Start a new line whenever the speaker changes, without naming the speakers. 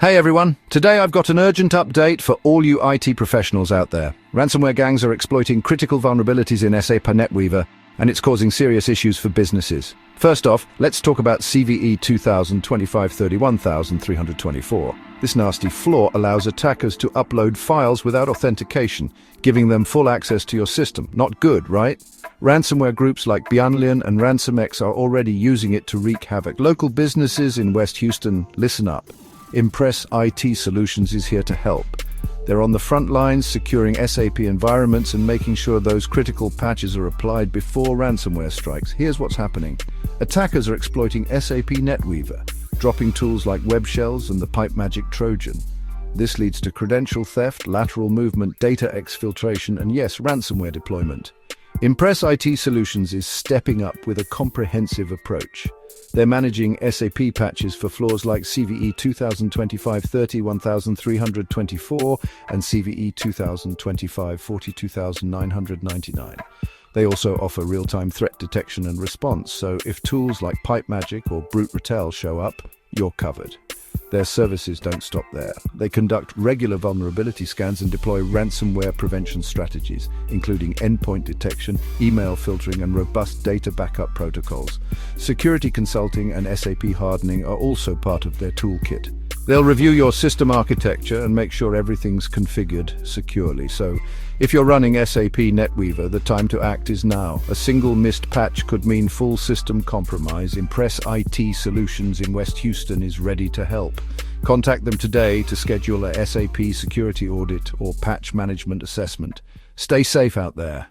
Hey everyone, today I've got an urgent update for all you IT professionals out there. Ransomware gangs are exploiting critical vulnerabilities in SAP NetWeaver, and it's causing serious issues for businesses. First off, let's talk about CVE 2025-31324. This nasty flaw allows attackers to upload files without authentication, giving them full access to your system. Not good, right? Ransomware groups like BianLian and RansomExx are already using it to wreak havoc. Local businesses in West Houston, listen up. Impress IT Solutions is here to help. They're on the front lines securing SAP environments and making sure those critical patches are applied before ransomware strikes. Here's what's happening. Attackers are exploiting SAP NetWeaver, dropping tools like web shells and the pipe magic Trojan. This leads to credential theft, lateral movement, data exfiltration, and yes, ransomware deployment. Impress IT Solutions is stepping up with a comprehensive approach. They're managing SAP patches for flaws like CVE 2025-30-1324 and CVE 2025-42999. They also offer real-time threat detection and response, so if tools like Pipe Magic or Brute Ratel show up, you're covered. Their services don't stop there. They conduct regular vulnerability scans and deploy ransomware prevention strategies, including endpoint detection, email filtering, and robust data backup protocols. Security consulting and SAP hardening are also part of their toolkit. They'll review your system architecture and make sure everything's configured securely. So, if you're running SAP NetWeaver, the time to act is now. A single missed patch could mean full system compromise. Impress IT Solutions in West Houston is ready to help. Contact them today to schedule a SAP security audit or patch management assessment. Stay safe out there.